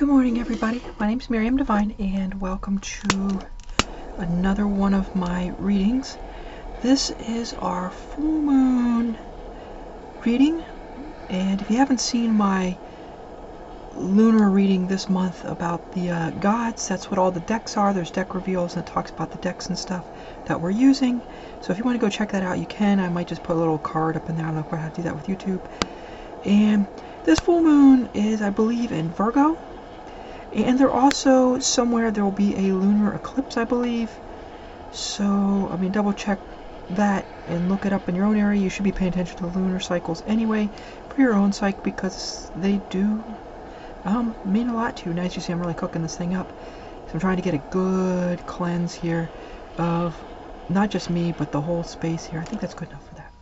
Good morning, everybody. My name's Miriam Divine, and welcome to another one of my readings. This is our full moon reading, and if you haven't seen my lunar reading this month about the gods, that's what all the decks are. There's deck reveals, and it talks about the decks and stuff that we're using. So if you want to go check that out, you can. I might just put a little card up in there. I don't know quite how to do that with YouTube. And this full moon is, I believe, in Virgo. And there also, somewhere, there will be a lunar eclipse, I believe. So, I mean, double check that and look it up in your own area. You should be paying attention to the lunar cycles anyway for your own psyche, because they do mean a lot to you. Now, as you see, I'm really cooking this thing up. So I'm trying to get a good cleanse here of not just me, but the whole space here. I think that's good enough for that.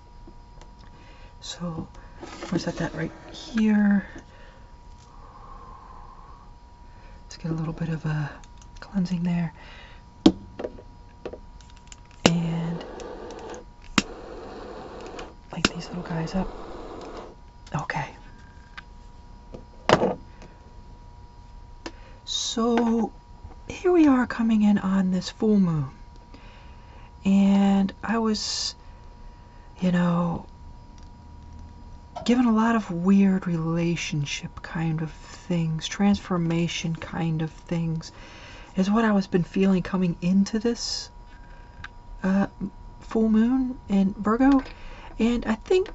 So, I'm going to set that right here. Let's get a little bit of a cleansing there. And light these little guys up. Okay. So here we are coming in on this full moon. And I was, given a lot of weird relationship kind of things, transformation kind of things, is what I was been feeling coming into this full moon in Virgo. And I think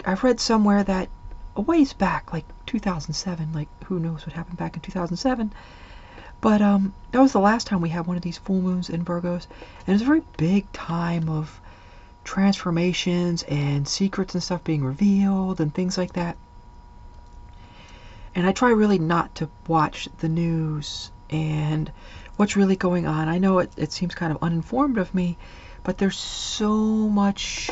I've read somewhere that a ways back, like 2007, like who knows what happened back in 2007, but that was the last time we had one of these full moons in Virgos, and it was a very big time of transformations and secrets and stuff being revealed and things like that. And I try really not to watch the news and what's really going on. I know it seems kind of uninformed of me, but there's so much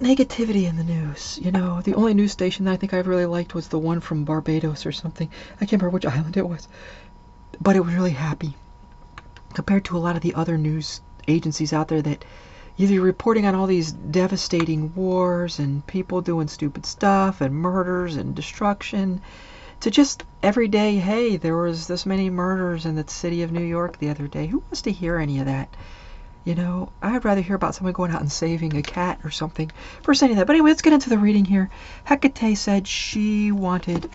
negativity in the news. The only news station that I think I really liked was the one from Barbados or something. I can't remember which island it was, but it was really happy compared to a lot of the other news agencies out there that either reporting on all these devastating wars and people doing stupid stuff and murders and destruction, to just every day, hey, there was this many murders in the city of New York the other day. Who wants to hear any of that? I'd rather hear about someone going out and saving a cat or something versus any of that. But anyway, let's get into the reading here. Hecate said she wanted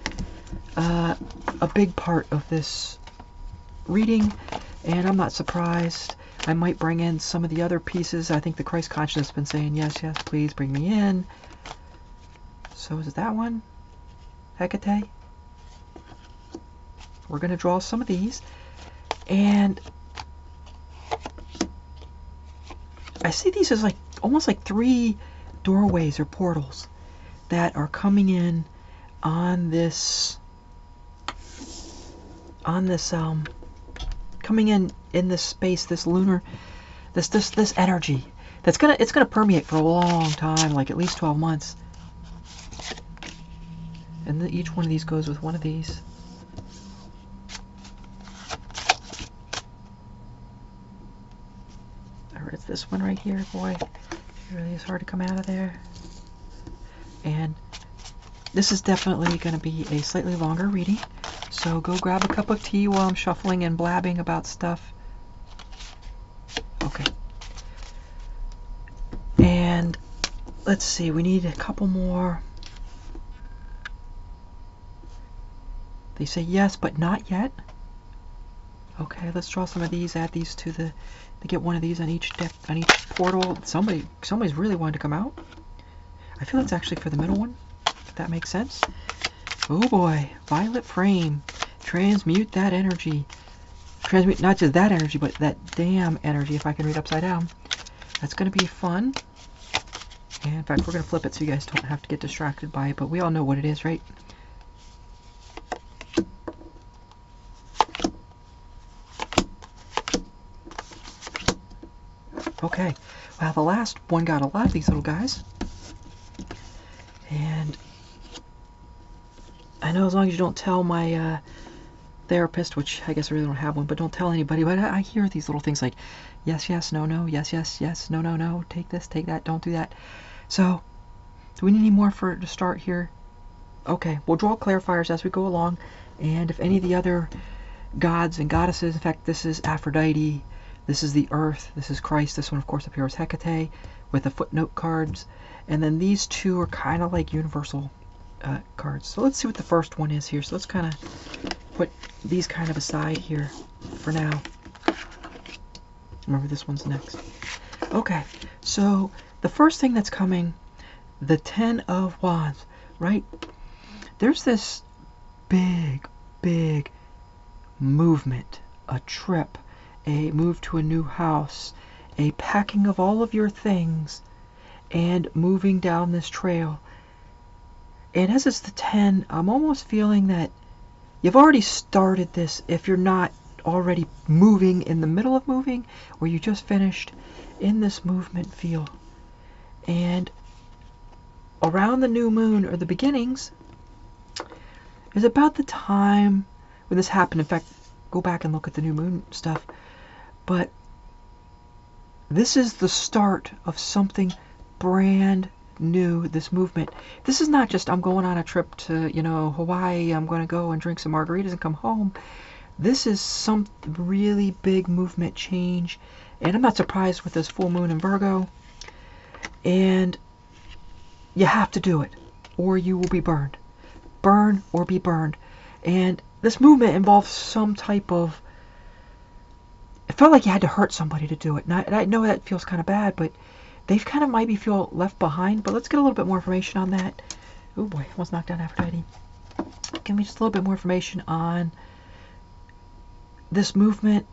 a big part of this reading, and I'm not surprised. I might bring in some of the other pieces. I think the Christ consciousness has been saying, yes, yes, please bring me in. So is it that one? Hecate? We're going to draw some of these. And I see these as like almost like three doorways or portals that are coming in on this coming in this space, this lunar, this energy that's it's gonna permeate for a long time, like at least 12 months. And each one of these goes with one of these. Or it's this one right here, boy. It really is hard to come out of there. And this is definitely going to be a slightly longer reading. So go grab a cup of tea while I'm shuffling and blabbing about stuff. Okay. And let's see, we need a couple more. They say yes, but not yet. Okay, let's draw some of these, add these to get one of these on each deck, on each portal. Somebody's really wanted to come out. I feel it's actually for the middle one, if that makes sense. Oh boy, violet frame. Transmute that energy. Transmute not just that energy, but that damn energy, if I can read upside down. That's going to be fun. And in fact, we're going to flip it so you guys don't have to get distracted by it, but we all know what it is, right? Okay, well, the last one got a lot of these little guys. And I know as long as you don't tell my therapist, which I guess I really don't have one, but don't tell anybody, but I hear these little things like, yes, yes, no, no, yes, yes, yes, no, no, no, take this, take that, don't do that. So, do we need any more to start here? Okay, we'll draw clarifiers as we go along, and if any of the other gods and goddesses, in fact, this is Aphrodite, this is the Earth, this is Christ, this one, of course, up here is Hecate with the footnote cards, and then these two are kind of like universal cards. So let's see what the first one is here. So let's kind of put these kind of aside here for now. Remember, this one's next. Okay, so the first thing that's coming, the Ten of Wands, right? There's this big, big movement, a trip, a move to a new house, a packing of all of your things, and moving down this trail. And as it's the 10, I'm almost feeling that you've already started this if you're not already moving in the middle of moving, or you just finished in this movement feel. And around the new moon, or the beginnings, is about the time when this happened. In fact, go back and look at the new moon stuff. But this is the start of something brand new, this movement. This is not just I'm going on a trip to, Hawaii, I'm going to go and drink some margaritas and come home. This is some really big movement change. And I'm not surprised with this full moon in Virgo. And you have to do it, or you will be burned. Burn or be burned. And this movement involves some type of... It felt like you had to hurt somebody to do it. And I know that feels kind of bad, but they kind of maybe feel left behind. But let's get a little bit more information on that. Oh boy, almost knocked down Aphrodite. Give me just a little bit more information on this movement.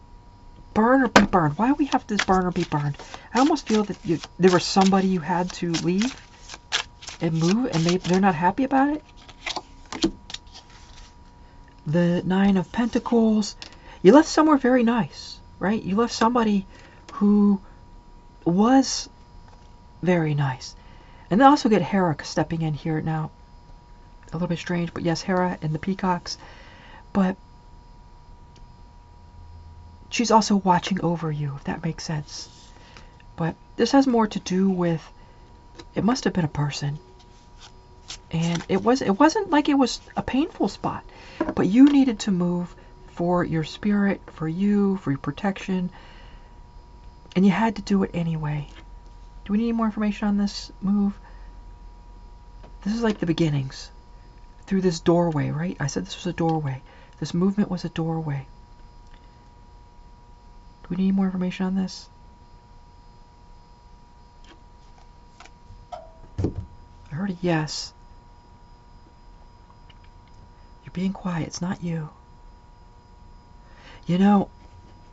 Burn or be burned. Why do we have this burn or be burned? I almost feel that there was somebody you had to leave and move, and they're not happy about it. The Nine of Pentacles. You left somewhere very nice, right? You left somebody who was very nice. And then also get Hera stepping in here now. A little bit strange, but yes, Hera and the peacocks. But she's also watching over you, if that makes sense. But this has more to do with, it must have been a person. And it wasn't like it was a painful spot, but you needed to move for your spirit, for you, for your protection, and you had to do it anyway. Do we need more information on this move? This is like the beginnings through this doorway, right? I said this was a doorway. This movement was a doorway. Do we need more information on this? I heard a yes. You're being quiet. It's not you.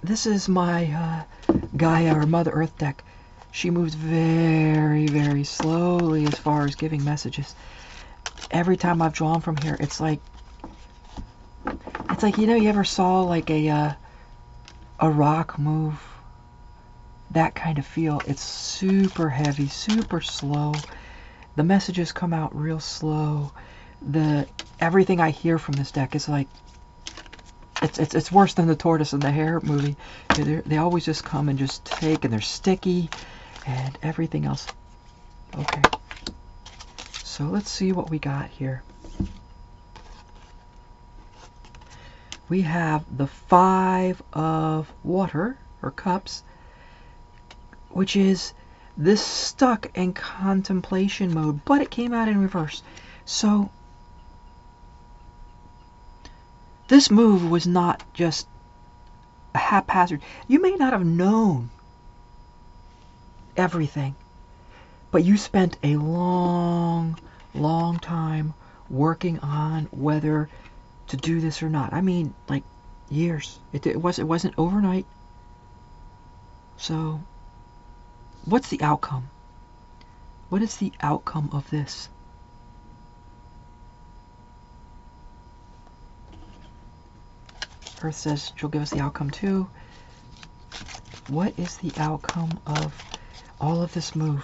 This is my Gaia, or Mother Earth deck. She moves very, very slowly as far as giving messages. Every time I've drawn from here, it's like you ever saw like a rock move? That kind of feel. It's super heavy, super slow. The messages come out real slow. Everything I hear from this deck is like, it's worse than the tortoise and the hare movie. They always just come and just take, and they're sticky and everything else. Okay, so let's see what we got here. We have the Five of Water, or Cups, which is this stuck in contemplation mode, but it came out in reverse. So this move was not just a haphazard. You may not have known everything, but you spent a long, long time working on whether to do this or not. I mean, like years. It wasn't overnight. So what's the outcome? What is the outcome of this? Earth says she'll give us the outcome too. What is the outcome of all of this move?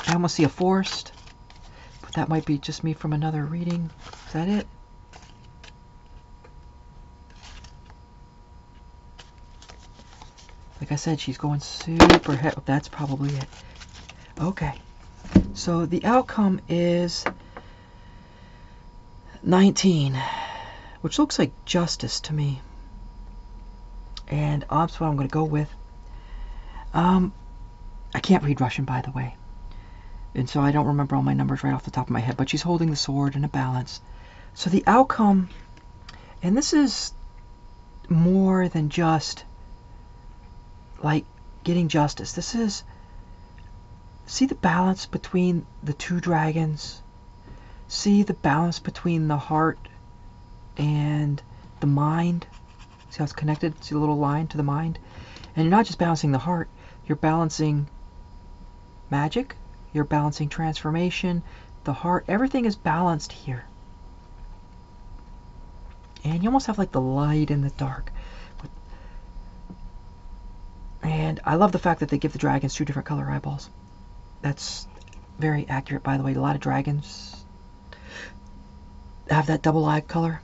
I almost see a forest, but that might be just me from another reading. Is that it? Like I said, she's going super heavy. That's probably it. Okay. So the outcome is 19, which looks like justice to me. And that's what I'm going to go with. I can't read Russian, by the way. And so I don't remember all my numbers right off the top of my head. But she's holding the sword in a balance. So the outcome, and this is more than just like getting justice. This is, see the balance between the two dragons? See the balance between the heart and the mind? See how it's connected? See the little line to the mind? And you're not just balancing the heart, you're balancing magic, you're balancing transformation, the heart, everything is balanced here. And you almost have like the light and the dark. And I love the fact that they give the dragons 2 different color eyeballs. That's very accurate, by the way. A lot of dragons have that double eye color,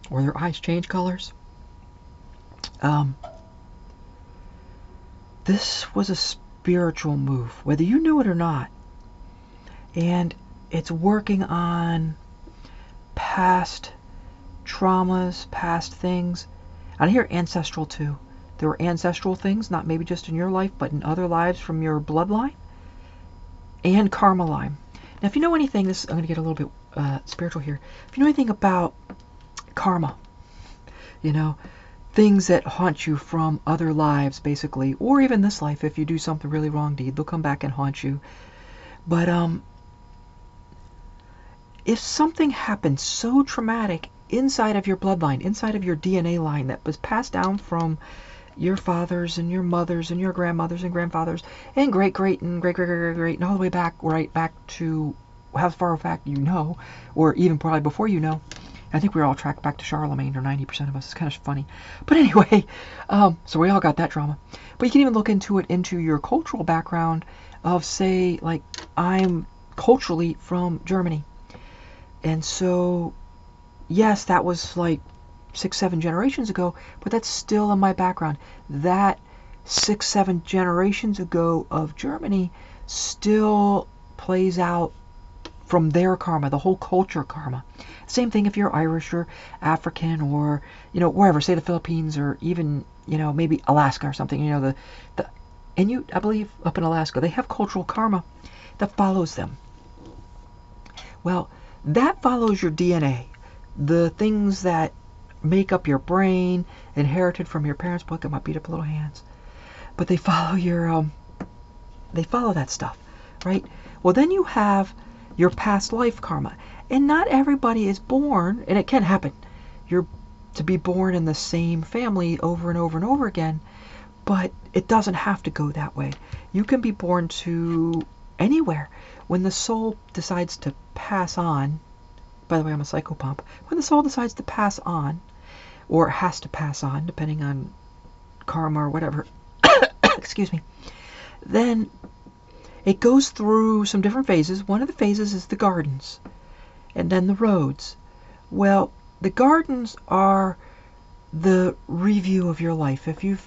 or their eyes change colors. This was a spiritual move, whether you knew it or not. And it's working on past traumas, past things. I hear ancestral too. There were ancestral things, not maybe just in your life, but in other lives from your bloodline. And karma line. Now, if you know anything, I'm going to get a little bit spiritual here. If you know anything about karma, you know, things that haunt you from other lives, basically, or even this life, if you do something really wrong deed, they'll come back and haunt you. But if something happened so traumatic inside of your bloodline, inside of your DNA line that was passed down from your fathers and your mothers and your grandmothers and grandfathers and great-great and great-great-great-great and all the way back, right back to how far back you know, or even probably before you know. I think we're all tracked back to Charlemagne, or 90% of us. It's kind of funny. But anyway, so we all got that drama. But you can even look into it, into your cultural background of, say, like, I'm culturally from Germany. And so, yes, that was like 6-7 generations ago, but that's still in my background. That 6-7 generations ago of Germany still plays out from their karma, the whole culture karma. Same thing if you're Irish or African or, you know, wherever, say the Philippines or even, you know, maybe Alaska or something, you know, the Inuit, I believe, up in Alaska, they have cultural karma that follows them. Well, that follows your DNA. The things that make up your brain, inherited from your parents. Boy, I got my beat up little hands. But they follow your, they follow that stuff, right? Well, then you have your past life karma. And not everybody is born, and it can happen, you're to be born in the same family over and over and over again, but it doesn't have to go that way. You can be born to anywhere. When the soul decides to pass on, by the way, I'm a psychopomp, when the soul decides to pass on, or has to pass on, depending on karma or whatever, excuse me, then it goes through some different phases. One of the phases is the gardens, and then the roads. Well, the gardens are the review of your life. If you've,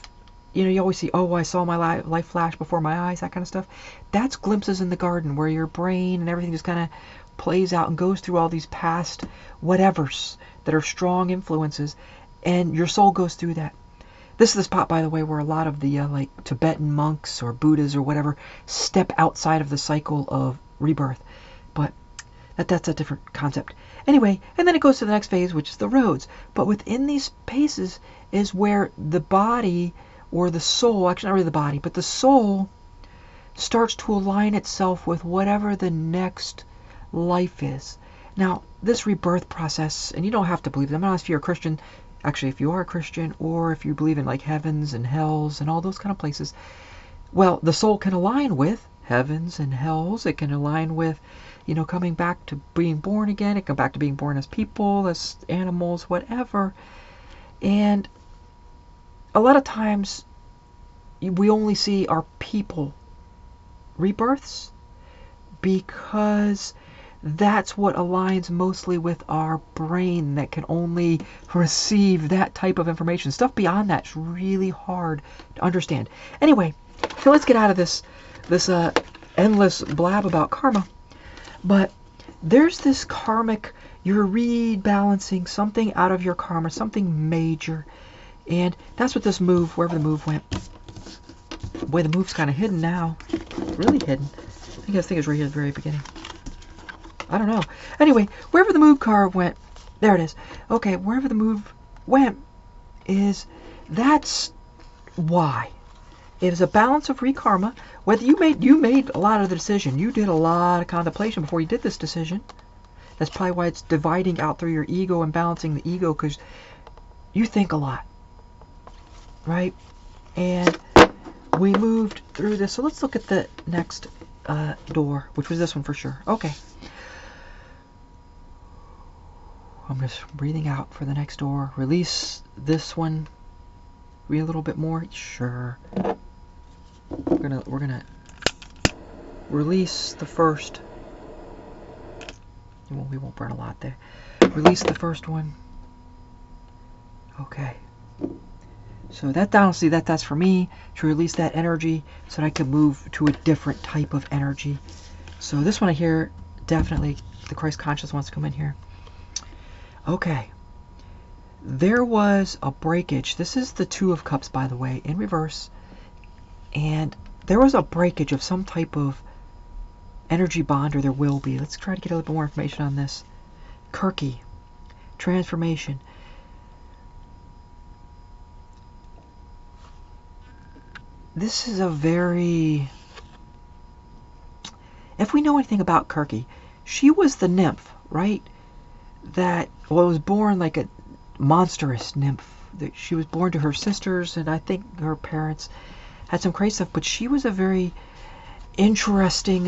you know, you always see, oh, I saw my life flash before my eyes, that kind of stuff. That's glimpses in the garden where your brain and everything just kind of plays out and goes through all these past whatevers that are strong influences, and your soul goes through that. This is the spot, by the way, where a lot of the like Tibetan monks or Buddhas or whatever step outside of the cycle of rebirth. But that's a different concept. Anyway, and then it goes to the next phase, which is the roads. But within these phases is where the body, or the soul, actually not really the body, but the soul starts to align itself with whatever the next life is. Now, this rebirth process, and you don't have to believe them, unless you're a Christian. Actually, if you are a Christian, or if you believe in like heavens and hells and all those kind of places, well, the soul can align with heavens and hells. It can align with, you know, coming back to being born again. It can come back to being born as people, as animals, whatever. And a lot of times we only see our people rebirths because that's what aligns mostly with our brain that can only receive that type of information. Stuff beyond that's really hard to understand. Anyway, so let's get out of this endless blab about karma. But there's this karmic You're rebalancing something out of your karma, something major. And that's what this move, wherever the move went. Boy, the move's kind of hidden now. Really hidden. I think it's right here at the very beginning. I don't know. Anyway, wherever the move card went, there it is. Okay, wherever the move went is, that's why. It is a balance of rekarma. Whether you made a lot of the decision. You did a lot of contemplation before you did this decision. That's probably why it's dividing out through your ego and balancing the ego, because you think a lot. Right? And we moved through this. So let's look at the next door, which was this one for sure. Okay. I'm just breathing out for the next door. Release this one. Read a little bit more. Sure. We're gonna release the first. We won't burn a lot there. Release the first one. Okay. So that, honestly, that's for me to release that energy so that I can move to a different type of energy. So this one I hear, definitely the Christ conscious wants to come in here. Okay. There was a breakage. This is the Two of Cups, by the way, in reverse. And there was a breakage of some type of energy bond, or there will be. Let's try to get a little more information on this. Kirky. Transformation. This is a very... If we know anything about Kirky, she was the nymph, right? That was born like a monstrous nymph. She was born to her sisters, and I think her parents had some crazy stuff, but she was a very interesting,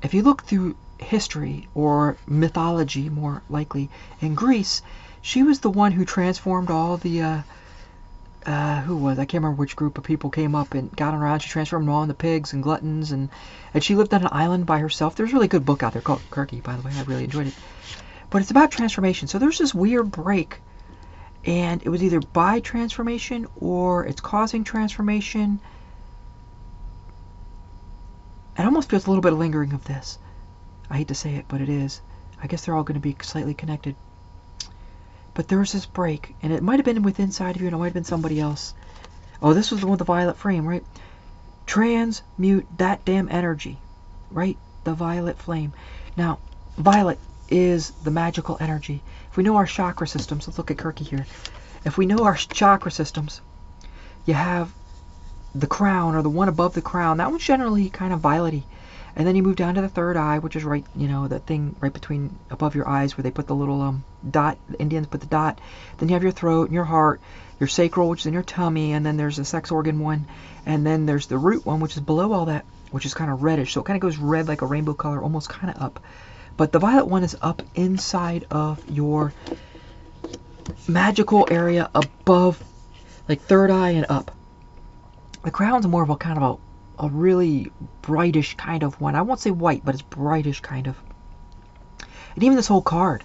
if you look through history or mythology, more likely, in Greece, she was the one who transformed all the, who was, I can't remember which group of people came up and got around. She transformed them all into pigs and gluttons, and she lived on an island by herself. There's a really good book out there called Kirky, by the way. I really enjoyed it. But it's about transformation. So there's this weird break, and it was either by transformation or it's causing transformation. It almost feels a little bit of lingering of this. I hate to say it, but it is. I guess they're all going to be slightly connected. But there was this break, and it might have been within inside of you, and it might have been somebody else. Oh, this was the one with the violet flame, right? Transmute that damn energy, right? The violet flame. Now, violet is the magical energy. If we know our chakra systems, let's look at Kirky here. If we know our chakra systems, you have the crown, or the one above the crown. That one's generally kind of violet-y. And then you move down to the third eye, which is right, you know, that thing right between, above your eyes, where they put the little dot. The Indians put the dot. Then you have your throat and your heart, your sacral, which is in your tummy, and then there's the sex organ one, and then there's the root one, which is below all that, which is kind of reddish. So it kind of goes red like a rainbow color, almost kind of up. But the violet one is up inside of your magical area above, like third eye and up. The crown's more of a kind of a really brightish kind of one. I won't say white, but it's brightish kind of. And even this whole card,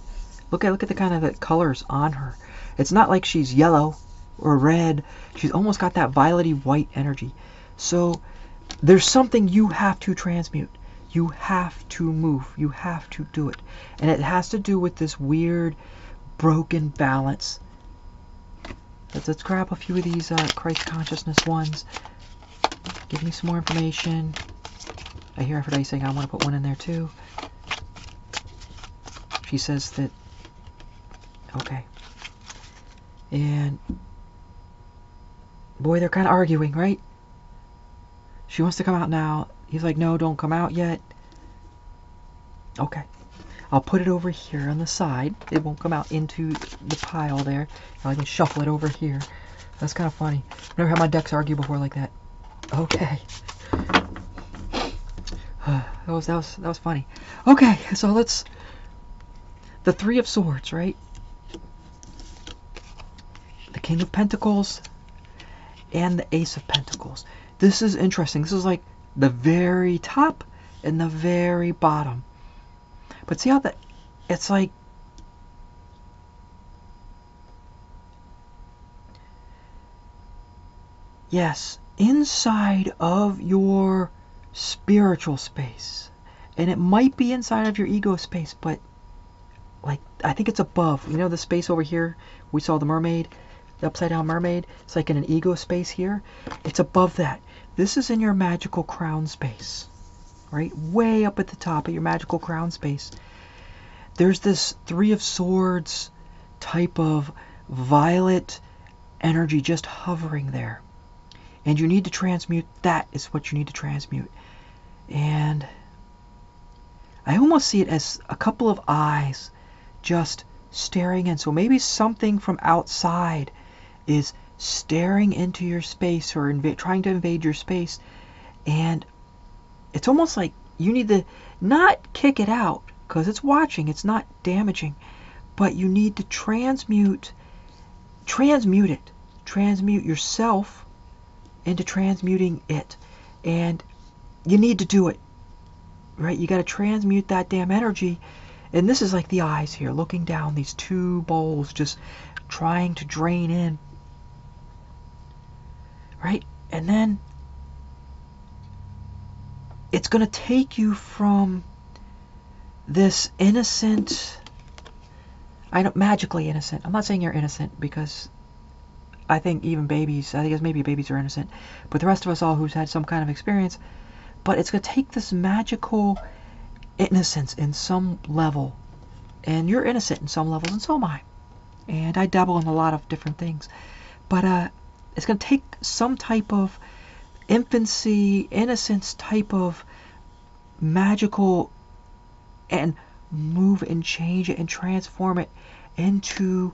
look at the kind of the colors on her. It's not like she's yellow or red. She's almost got that violet-y white energy. So there's something you have to transmute. You have to move. You have to do it. And it has to do with this weird broken balance. Let's grab a few of these Christ consciousness ones. Give me some more information. I hear Aphrodite saying I want to put one in there too. She says that, okay. And boy, they're kind of arguing, right? She wants to come out now. He's like, no, don't come out yet. Okay. I'll put it over here on the side. It won't come out into the pile there. I can shuffle it over here. That's kind of funny. I've never had my decks argue before like that. Okay. That was funny. Okay, so let's... The Three of Swords, right? The King of Pentacles and the Ace of Pentacles. This is interesting. This is like the very top and the very bottom. But see how that... It's like... Yes, inside of your spiritual space. And it might be inside of your ego space, but like, I think it's above. You know the space over here? We saw the mermaid, the upside down mermaid. It's like in an ego space here. It's above that. This is in your magical crown space, right? Way up at the top of your magical crown space. There's this Three of Swords type of violet energy just hovering there. And you need to transmute. That is what you need to transmute. And I almost see it as a couple of eyes just staring in. So maybe something from outside is staring into your space or trying to invade your space. And it's almost like you need to not kick it out, because it's watching, it's not damaging, but you need to transmute it. Transmute yourself into transmuting it. And you need to do it, right? You got to transmute that damn energy. And this is like the eyes here, looking down, these two bowls, just trying to drain in, right? And then it's going to take you from this innocent, magically innocent. I'm not saying you're innocent, because I think even babies, I think maybe babies are innocent, but the rest of us all who's had some kind of experience, but it's going to take this magical innocence in some level, and you're innocent in some levels, and so am I, and I dabble in a lot of different things, but it's going to take some type of infancy, innocence type of magical, and move and change it and transform it into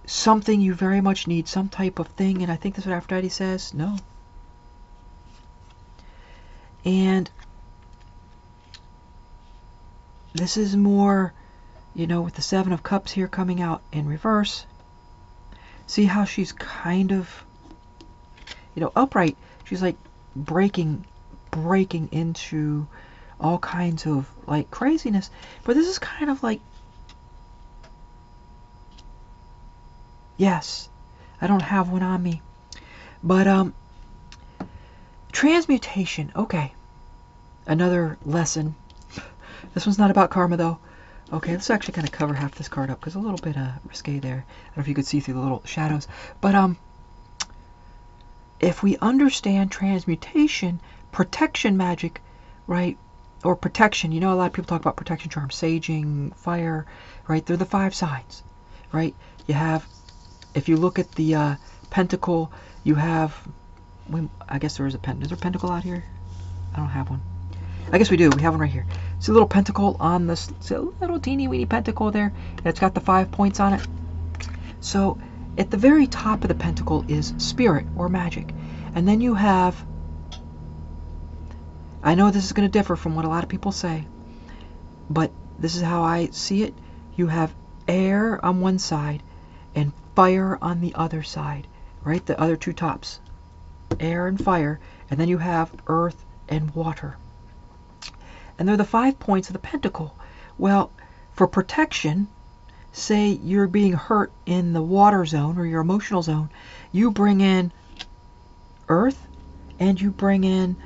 something you very much need, some type of thing. And I think that's what Aphrodite says. No. And this is more, you know, with the Seven of Cups here coming out in reverse. See how she's kind of, you know, upright. She's like breaking into all kinds of like craziness. But this is kind of like, yes, I don't have one on me, but transmutation. Okay, another lesson. This one's not about karma though. Okay, let's actually kind of cover half this card up, because a little bit risque there. I don't know if you could see through the little shadows, but if we understand transmutation, protection magic, right? Or protection, you know, a lot of people talk about protection charms, saging, fire, right? They're the 5 signs, right? You have, if you look at the pentacle, you have, I guess there is a pentacle. Is there a pentacle out here? I don't have one. I guess we do. We have one right here. See a little pentacle on this, see a little teeny weeny pentacle there, and it's got the 5 points on it. So at the very top of the pentacle is spirit or magic. And then you have, I know this is going to differ from what a lot of people say, but this is how I see it. You have air on one side and fire on the other side, right? The other 2 tops, air and fire, and then you have earth and water. And they're the 5 points of the pentacle. Well, for protection, say you're being hurt in the water zone or your emotional zone, you bring in earth and you bring in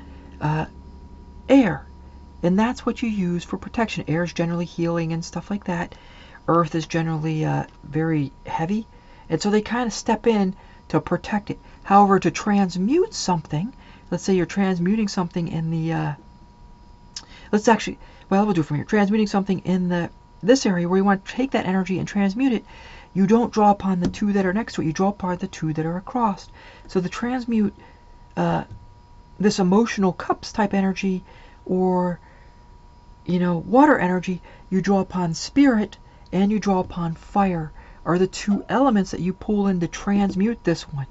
air, and that's what you use for protection. Air is generally healing and stuff like that. Earth is generally very heavy, and so they kind of step in to protect it. However, to transmute something, let's say you're transmuting something in the let's actually, well, we'll do it from here. Transmuting something in this area where you want to take that energy and transmute it, you don't draw upon the 2 that are next to it, you draw upon the 2 that are across. So the transmute this emotional cups type energy, or, you know, water energy, you draw upon spirit and you draw upon fire, are the 2 elements that you pull in to transmute this one,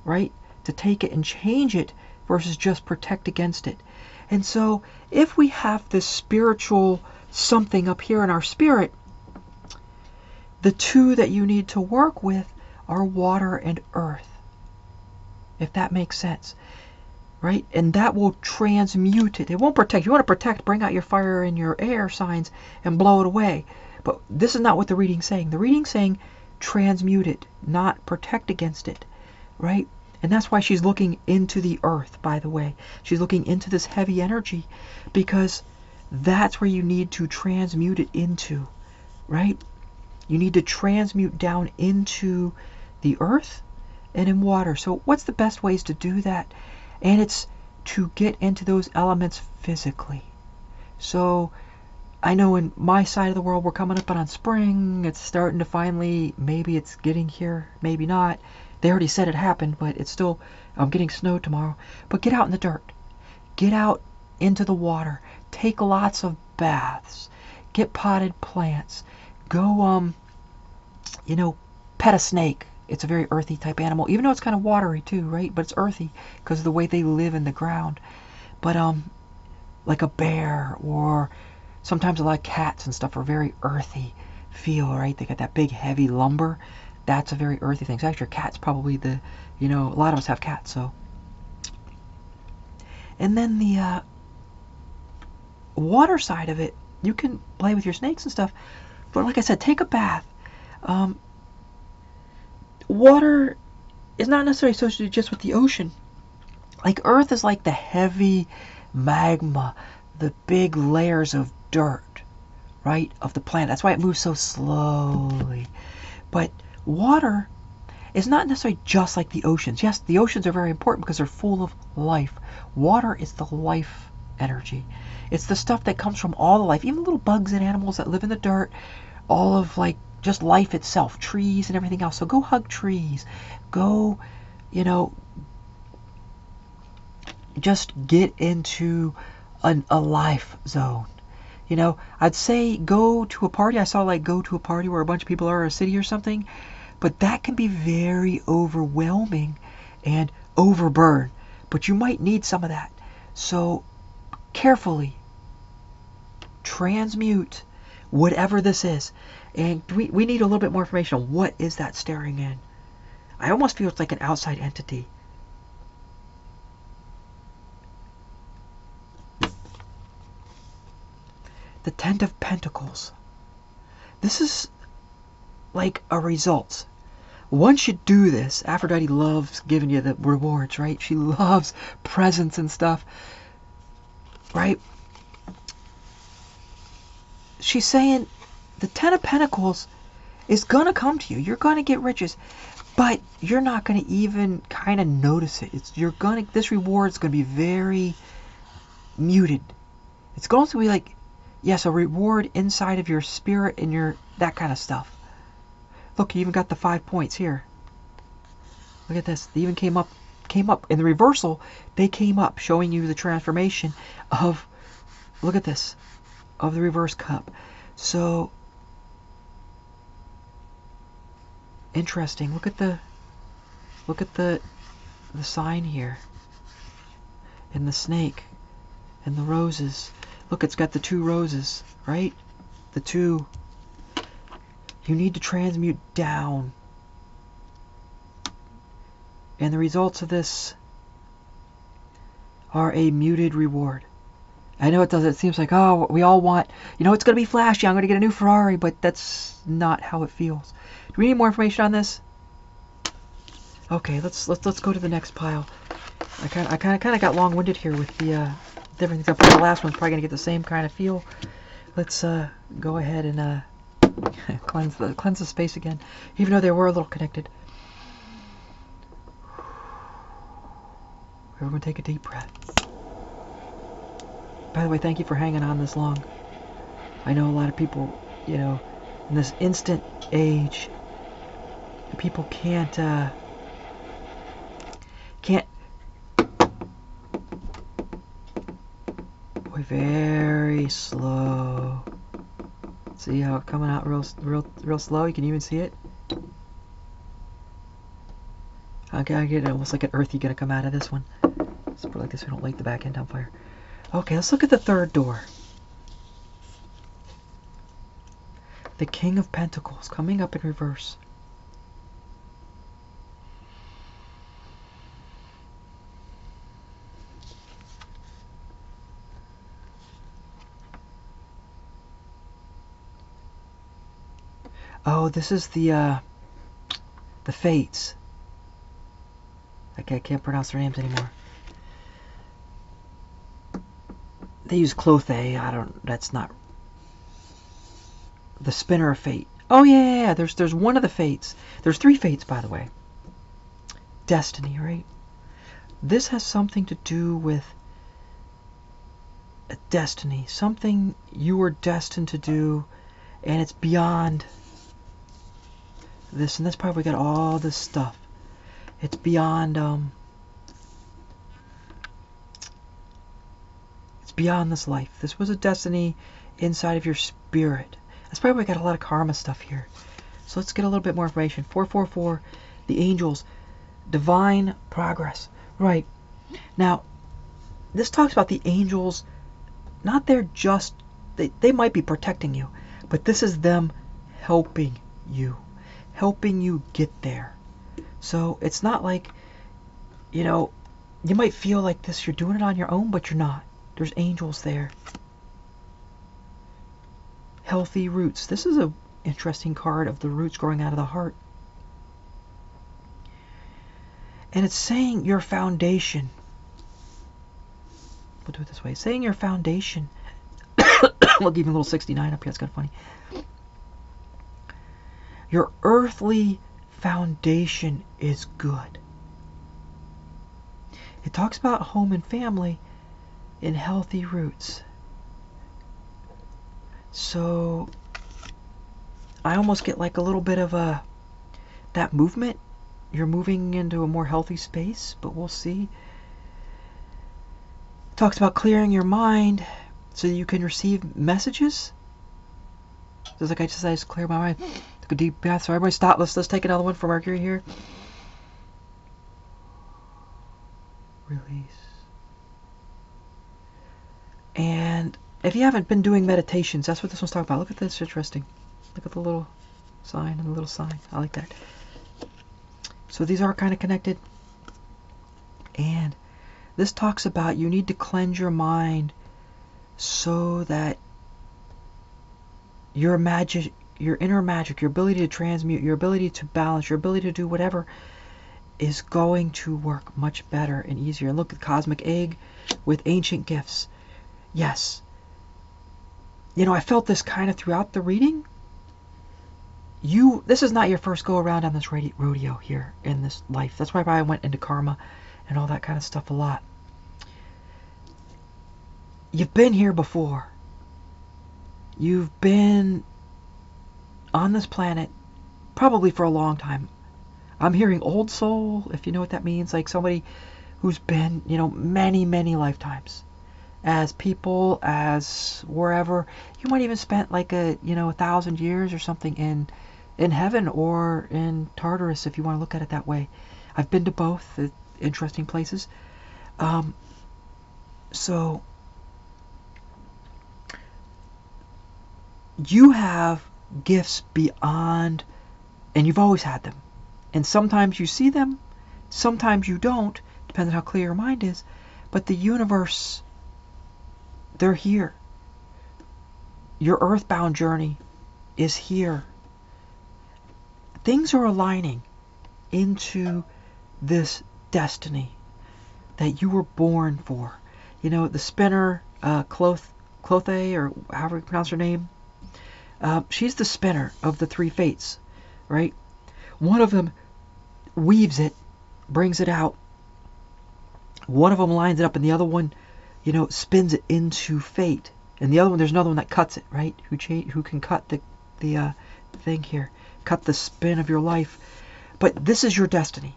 right? To take it and change it versus just protect against it. And so if we have this spiritual something up here in our spirit, the 2 that you need to work with are water and earth, if that makes sense. Right? And that will transmute it. It won't protect. You want to protect, bring out your fire and your air signs and blow it away. But this is not what the reading's saying. The reading's saying transmute it, not protect against it. Right? And that's why she's looking into the earth, by the way. She's looking into this heavy energy, because that's where you need to transmute it into. right? You need to transmute down into the earth and in water. So what's the best ways to do that? And it's to get into those elements physically. So I know in my side of the world, we're coming up on spring. It's starting to finally, maybe it's getting here, maybe not. They already said it happened, but it's still, I'm getting snow tomorrow. But get out in the dirt. Get out into the water. Take lots of baths. Get potted plants. Go, you know, pet a snake. It's a very earthy type animal, even though it's kind of watery too, right? But it's earthy because of the way they live in the ground. But like a bear, or sometimes a lot of cats and stuff are very earthy feel, right? They got that big heavy lumber. That's a very earthy thing. So actually, your cat's probably the, you know, a lot of us have cats, so. And then the water side of it, you can play with your snakes and stuff. But like I said, take a bath. Water is not necessarily associated just with the ocean. Like Earth is like the heavy magma, the big layers of dirt, right, of the planet. That's why it moves so slowly. But water is not necessarily just like the oceans. Yes, the oceans are very important because they're full of life. Water is the life energy. It's the stuff that comes from all the life, even little bugs and animals that live in the dirt, all of like just life itself, trees and everything else. So go hug trees. Go, you know, just get into a life zone. You know, I'd say go to a party. I saw like go to a party where a bunch of people are in a city or something. But that can be very overwhelming and overburn. But you might need some of that. So carefully transmute whatever this is. And we need a little bit more information on what is that staring in. I almost feel it's like an outside entity. The Ten of Pentacles. This is like a result. Once you do this, Aphrodite loves giving you the rewards, right? She loves presents and stuff, right? She's saying the Ten of Pentacles is going to come to you. You're going to get riches, but you're not going to even kind of notice it. This reward is going to be very muted. It's going to be like, yes, a reward inside of your spirit and your, that kind of stuff. Look, you even got the 5 points here. Look at this. They even came up in the reversal. They came up showing you the transformation of, look at this, of the reverse cup. So interesting. Look at the sign here, and the snake, and the roses. Look, it's got the 2 roses, right? The 2. You need to transmute down. And the results of this are a muted reward. I know it does. It seems like, oh, we all want, you know, it's going to be flashy. I'm going to get a new Ferrari, but that's not how it feels. Do we need more information on this? Okay, let's go to the next pile. I kind of got long-winded here with the different things. The last one's probably going to get the same kind of feel. Let's go ahead and cleanse the space again, even though they were a little connected. Everyone take a deep breath. By the way, thank you for hanging on this long. I know a lot of people, you know, in this instant age, people can't boy, very slow. See how it's coming out real slow? You can even see it. Okay, I get it. Almost like an earthy gonna come out of this one. Let's put it like this. We don't light the back end on fire. Okay, let's look at the third door. The King of Pentacles coming up in reverse. Oh, this is the Fates. Okay, I can't pronounce their names anymore. They use Clothe. That's not the spinner of fate. Oh yeah. There's one of the fates. There's 3 fates, by the way. Destiny, right? This has something to do with a destiny, something you were destined to do, and it's beyond this. And that's probably got all this stuff. It's beyond it's beyond this life. This was a destiny inside of your spirit. That's probably got a lot of karma stuff here. So let's get a little bit more information. 444, the angels, divine progress. Right. Now, this talks about the angels, not they're just, they might be protecting you, but this is them helping you get there. So it's not like, you know, you might feel like this, you're doing it on your own, but you're not. There's angels there. Healthy roots. This is an interesting card of the roots growing out of the heart. And it's saying your foundation. We'll do it this way. Saying your foundation. We'll give you a little 69 up here. It's kind of funny. Your earthly foundation is good. It talks about home and family in healthy roots. So I almost get like a little bit of that movement. You're moving into a more healthy space, but we'll see. It talks about clearing your mind so that you can receive messages. Just like I just clear my mind. Take a deep breath. So everybody stop. Let's take another one for Mercury here. Release. And if you haven't been doing meditations, that's what this one's talking about. Look at this, interesting. Look at the little sign and the little sign. I like that. So these are kind of connected. And this talks about you need to cleanse your mind so that your magic, your inner magic, your ability to transmute, your ability to balance, your ability to do whatever is going to work much better and easier. And look at the cosmic egg with ancient gifts. Yes. You know, I felt this kind of throughout the reading. This is not your first go around on this rodeo here in this life. That's why I went into karma and all that kind of stuff a lot. You've been here before. You've been on this planet probably for a long time. I'm hearing old soul, if you know what that means, like somebody who's been, you know, many, many lifetimes. As people, as wherever. You might even spent like 1,000 years or something in heaven or in Tartarus, if you want to look at it that way. I've been to both. Interesting places. So you have gifts beyond, and you've always had them. And sometimes you see them, sometimes you don't, depending on how clear your mind is. But the universe, they're here. Your earthbound journey is here. Things are aligning into this destiny that you were born for. You know, the spinner, Clothe, or however you pronounce her name, she's the spinner of the 3 fates, right? One of them weaves it, brings it out. One of them lines it up, and the other one, you know, spins it into fate. And the other one, there's another one that cuts it, right? Who can cut the thing here, cut the spin of your life. But this is your destiny.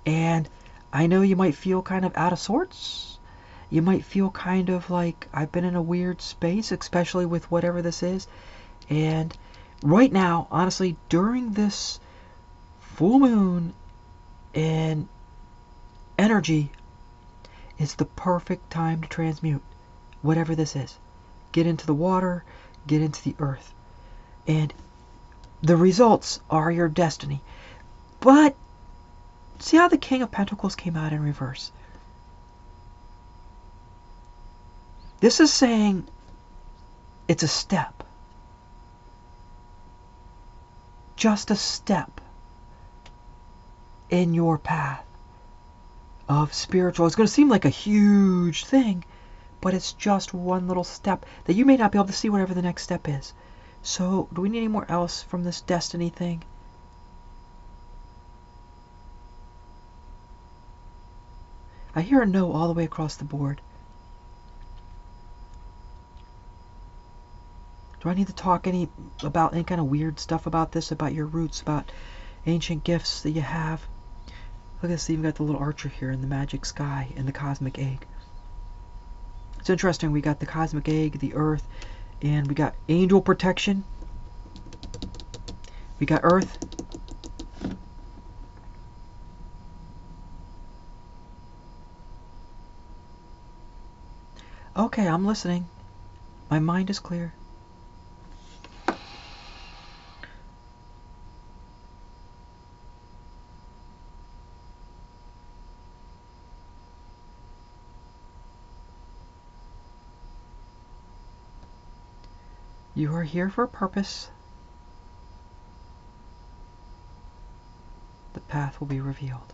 And I know you might feel kind of out of sorts. You might feel kind of like I've been in a weird space, especially with whatever this is. And right now, honestly, during this full moon and energy, it's the perfect time to transmute whatever this is. Get into the water, get into the earth. And the results are your destiny. But see how the King of Pentacles came out in reverse? This is saying it's a step. Just a step in your path of spiritual. It's going to seem like a huge thing, but it's just one little step that you may not be able to see whatever the next step is. So, do we need any more else from this destiny thing? I hear a no all the way across the board. Do I need to talk about any kind of weird stuff about this, about your roots, about ancient gifts that you have? Look at this, even got the little archer here in the magic sky and the cosmic egg. It's interesting, we got the cosmic egg, the earth, and we got angel protection. We got earth. Okay, I'm listening. My mind is clear. You are here for a purpose. The path will be revealed.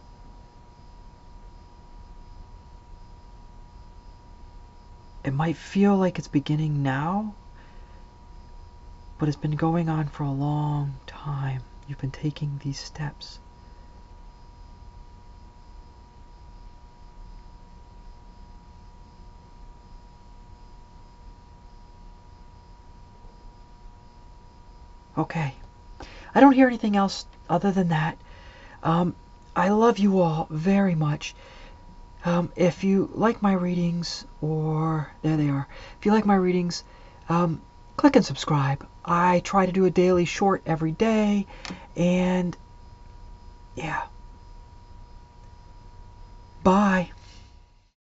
It might feel like it's beginning now, but it's been going on for a long time. You've been taking these steps. Okay. I don't hear anything else other than that. I love you all very much. If you like my readings, or there they are. If you like my readings, click and subscribe. I try to do a daily short every day, and yeah. Bye.